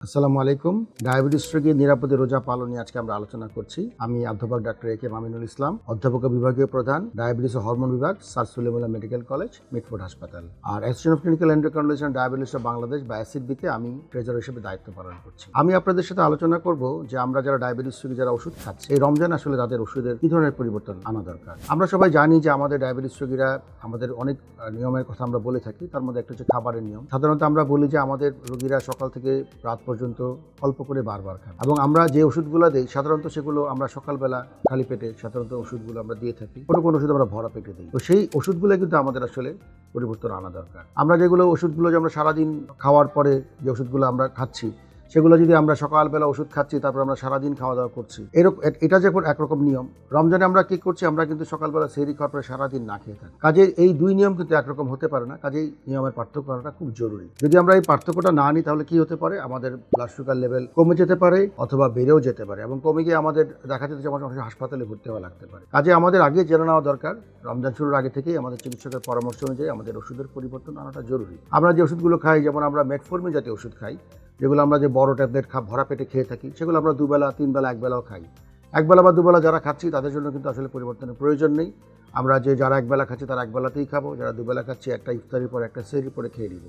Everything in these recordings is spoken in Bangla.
আসসালামু আলাইকুম। ডায়াবেটিস রোগীর নিরাপদে রোজা পালন নিয়ে আজকে আমরা আলোচনা করছি। আমি অধ্যাপক ডাক্তার এ কে মামিনুল ইসলাম, অধ্যাপক ও বিভাগীয় প্রধান, ডায়াবেটিস ও হরমোন বিভাগ, sir Suleman medical college, Mitford হাসপাতাল। আর association of clinical endocrinology and diabetes of Bangladesh বা অ্যাসিডবিতে আমি ট্রেজারার হিসেবে দায়িত্ব পালন করছি। আমি আপনাদের সাথে আলোচনা করব যে আমরা যারা ডায়াবেটিস রোগী যারা ওষুধ খাচ্ছি, এই রমজান আসলে তাদের ওষুধের কি ধরনের পরিবর্তন আনা দরকার। আমরা সবাই জানি যে আমাদের ডায়াবেটিস রোগীরা আমাদের অনেক নিয়মের কথা আমরা বলে থাকি। তার মধ্যে একটা হচ্ছে খাবারের নিয়ম। সাধারণত আমরা বলি যে আমাদের রোগীরা সকাল থেকে রাত পর্যন্ত অল্প করে বারবার খান, এবং আমরা যে ওষুধগুলো দিই সাধারণত সেগুলো আমরা সকালবেলা খালি পেটে সাধারণত ওষুধগুলো আমরা দিয়ে থাকি, কোনো কোনো ওষুধ আমরা ভরা পেটে দিই। তো সেই ওষুধগুলো কিন্তু আমাদের আসলে পরিবর্তন আনা দরকার। আমরা যেগুলো ওষুধগুলো যে আমরা সারাদিন খাওয়ার পরে যে ওষুধগুলো আমরা খাচ্ছি, সেগুলো যদি আমরা সকালবেলা ওষুধ খাচ্ছি তারপর আমরা সারাদিন খাওয়া দাওয়া করছি, এটা যখন একরকম নিয়ম। রমজানে আমরা কি করছি, আমরা কিন্তু সকালবেলা সেহরি খাওয়ার পরে সারাদিন না খেয়ে থাকি। কাজে এই দুই নিয়ম কিন্তু একরকম হতে পারে না। কাজেই নিয়মের পার্থক্য করাটা খুব জরুরি। যদি আমরা এই পার্থক্যটা না নিই তাহলে কি হতে পারে, আমাদের ব্লাড সুগার লেভেল কমে যেতে পারে অথবা বেড়েও যেতে পারে, এবং কমে গিয়ে আমাদের দেখা যেতে যেমন হাসপাতালে ভর্তি হওয়া লাগতে পারে। কাজে আমাদের আগে জেনে নেওয়া দরকার, রমজান শুরুর আগে থেকেই আমাদের চিকিৎসকের পরামর্শ অনুযায়ী আমাদের ওষুধের পরিবর্তন আনাটা জরুরি। আমরা যে ওষুধগুলো খাই, যেমন আমরা মেটফর্মিন জাতীয় ওষুধ খাই, যেগুলো আমরা যে বড় ট্যাবলেট ভরা পেটে খেয়ে থাকি, সেগুলো আমরা দুবেলা তিনবেলা একবেলাও খাই। একবেলা বা দুবেলা যারা খাচ্ছি তাদের জন্য কিন্তু আসলে পরিবর্তনের প্রয়োজন নেই। আমরা যে যারা একবেলা খাচ্ছি তারা একবেলাতেই খাবো, যারা দুবেলা খাচ্ছি একটা ইফতারির পরে একটা সেহরির পরে খেয়ে নিব।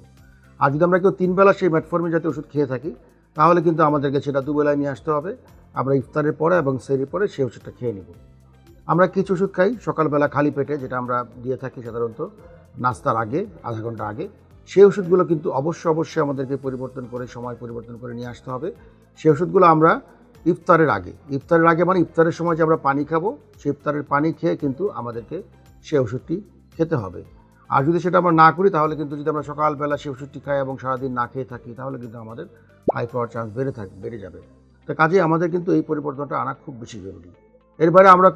আর যদি আমরা কেউ তিনবেলা সেই মেটফর্মিন জাতীয় ওষুধ খেয়ে থাকি তাহলে কিন্তু আমাদেরকে সেটা দুবেলায় নিয়ে আসতে হবে। আমরা ইফতারের পরে এবং সেহরির পরে সেই ওষুধটা খেয়ে নিব। আমরা কিছু ওষুধ খাই সকালবেলা খালি পেটে, যেটা আমরা দিয়ে থাকি সাধারণত নাস্তার আগে আধা ঘন্টা আগে। সেই ওষুধগুলো কিন্তু অবশ্যই আমাদেরকে পরিবর্তন করে সময় পরিবর্তন করে নিয়ে আসতে হবে। সেই ওষুধগুলো আমরা ইফতারের আগে মানে ইফতারের সময় যে আমরা পানি খাবো, সেই ইফতারের পানি খেয়ে কিন্তু আমাদেরকে সেই ওষুধটি খেতে হবে। আর যদি সেটা আমরা না করি তাহলে কিন্তু যদি আমরা সকালবেলা সেই ওষুধটি খাই এবং সারাদিন না খেয়ে থাকি তাহলে কিন্তু আমাদের হাই পাওয়ার চান্স বেড়ে যাবে। তো কাজেই আমাদের কিন্তু এই পরিবর্তনটা আনা খুব বেশি জরুরি। এর বাইরে আমরা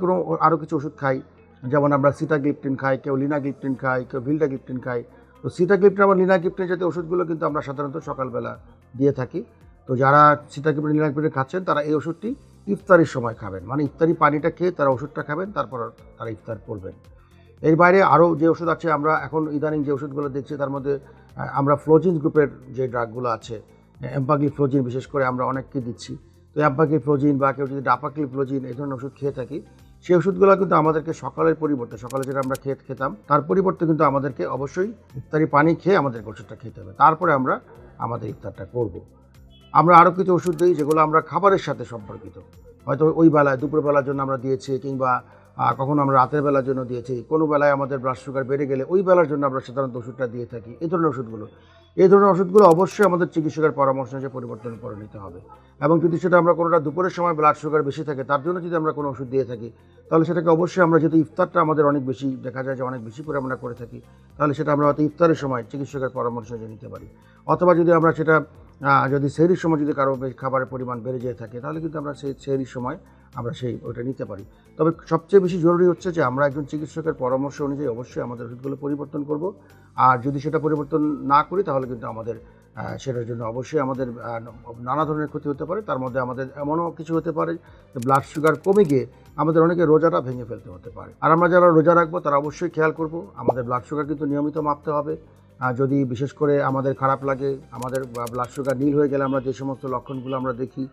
আরও কিছু ওষুধ খাই, যেমন আমরা সিটাগ্লিপটিন খাই, কেউ লিনাগ্লিপটিন খাই, কেউ ভিলটাগ্লিপটিন খাই। তো সিটাগ্লিপটিন বা লিনাগ্লিপটিন জাতীয় ওষুধগুলো কিন্তু আমরা সাধারণত সকালবেলা দিয়ে থাকি। তো যারা সিটাগ্লিপটিন লিনাগ্লিপটিন খাচ্ছেন তারা এই ওষুধটি ইফতারির সময় খাবেন, মানে ইফতারি পানিটা খেয়ে তারা ওষুধটা খাবেন, তারপর তারা ইফতার করবেন। এর বাইরে আরও যে ওষুধ আছে, আমরা এখন ইদানিং যে ওষুধগুলো দেখছি তার মধ্যে আমরা ফ্লোজিন গ্রুপের যে ড্রাগগুলো আছে, এম্পাগ্লিফ্লোজিন বিশেষ করে আমরা অনেককে দিচ্ছি। তো এম্পাগ্লিফ্লোজিন বা কেউ যদি ডাপাগ্লিফ্লোজিন এই ধরনের ওষুধ খেয়ে থাকি, সেই ওষুধগুলো কিন্তু আমাদেরকে সকালের পরিবর্তে, সকালে যেটা আমরা খেতাম তার পরিবর্তে কিন্তু আমাদেরকে অবশ্যই ইফতারি পানি খেয়ে আমাদেরকে ওষুধটা খেতে হবে, তারপরে আমরা আমাদের ইফতারটা করব। আমরা আরও কিছু ওষুধ দিই যেগুলো আমরা খাবারের সাথে সম্পর্কিত, হয়তো ওই বেলায় দুপুরবেলার জন্য আমরা দিয়েছি, কিংবা কখনো আমরা রাতের বেলার জন্য দিয়েছি। কোনো বেলায় আমাদের ব্লাড সুগার বেড়ে গেলে ওই বেলার জন্য আমরা সাধারণত ওষুধটা দিয়ে থাকি। এই ধরনের ওষুধগুলো অবশ্যই আমাদের চিকিৎসকের পরামর্শ অনুযায়ী পরিবর্তন করে নিতে হবে। এবং যদি সেটা আমরা কোনোটা দুপুরের সময় ব্লাড সুগার বেশি থাকে তার জন্য যদি আমরা কোনো ওষুধ দিয়ে থাকি, তাহলে সেটাকে অবশ্যই আমরা, যেহেতু ইফতারটা আমাদের অনেক বেশি দেখা যায় যে অনেক বেশি করে আমরা করে থাকি, তাহলে সেটা আমরা হয়তো ইফতারের সময় চিকিৎসকের পরামর্শ অনুযায়ী নিতে পারি। অথবা যদি আমরা সেটা যদি সেহরির সময় যদি কারো খাবারের পরিমাণ বেড়ে যেয়ে থাকে তাহলে কিন্তু আমরা সেই সেহরির সময় আমরা ওটা নিতে পারি। তবে সবচেয়ে বেশি জরুরি হচ্ছে যে আমরা একজন চিকিৎসকের পরামর্শ অনুযায়ী অবশ্যই আমাদের ওষুধগুলো পরিবর্তন করব। আর যদি সেটা পরিবর্তন না করি তাহলে কিন্তু আমাদের সেটার জন্য অবশ্যই আমাদের নানা ধরনের ক্ষতি হতে পারে। তার মধ্যে আমাদের এমনও কিছু হতে পারে যে ব্লাড সুগার কমে গিয়ে আমাদের অনেকে রোজাটা ভেঙে ফেলতে হতে পারে। আর আমরা যারা রোজা রাখবো তারা অবশ্যই খেয়াল করব আমাদের ব্লাড সুগার কিন্তু নিয়মিত মাপতে হবে। যদি বিশেষ করে আমাদের খারাপ লাগে, আমাদের ব্লাড সুগার নীল হয়ে গেলে আমরা যে সমস্ত লক্ষণগুলো আমরা দেখি,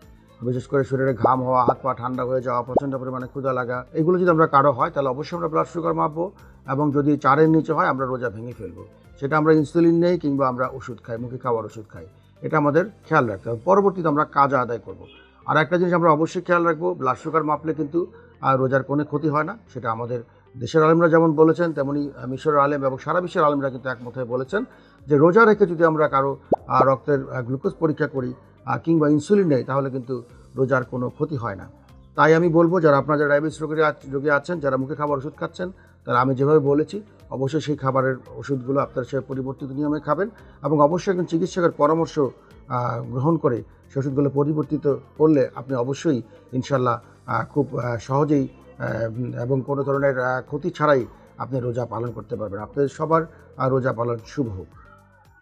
বিশেষ করে শরীরে ঘাম হওয়া, হাত পা ঠান্ডা হয়ে যাওয়া, প্রচণ্ড পরিমাণে ক্ষুধা লাগা, এগুলো যদি আমরা কারো হয় তাহলে অবশ্যই আমরা ব্লাড সুগার মাপবো। এবং যদি 4-এর নিচে হয় আমরা রোজা ভেঙে ফেলবো। সেটা আমরা ইনসুলিন নেই কিংবা আমরা ওষুধ খাই, মুখে খাওয়ার ওষুধ খাই, এটা আমাদের খেয়াল রাখতে হবে। পরবর্তীতে আমরা কাজা আদায় করব। আর একটা জিনিস আমরা অবশ্যই খেয়াল রাখবো, ব্লাড সুগার মাপলে কিন্তু রোজার কোনো ক্ষতি হয় না। সেটা আমাদের দেশের আলেমরা যেমন বলেছেন, তেমনি মিশরের আলেম এবং সারা বিশ্বের আলেমরা কিন্তু একমত হয়ে বলেছেন যে রোজা রেখে যদি আমরা কারো রক্তের গ্লুকোজ পরীক্ষা করি কিংবা ইনসুলিন নেই তাহলে কিন্তু রোজার কোনো ক্ষতি হয় না। তাই আমি বলবো যারা ডায়াবেটিস রোগী আছেন, যারা মুখে খাবার ওষুধ খাচ্ছেন, তারা আমি যেভাবে বলেছি অবশ্যই সেই খাবারের ওষুধগুলো আপনারা সে পরিবর্তিত নিয়মে খাবেন, এবং অবশ্যই একজন চিকিৎসকের পরামর্শ গ্রহণ করে সে ওষুধগুলো পরিবর্তিত করলে আপনি অবশ্যই ইনশাল্লাহ খুব সহজেই এবং কোনো ধরনের ক্ষতি ছাড়াই আপনি রোজা পালন করতে পারবেন। আপনাদের সবার রোজা পালন শুভ হোক।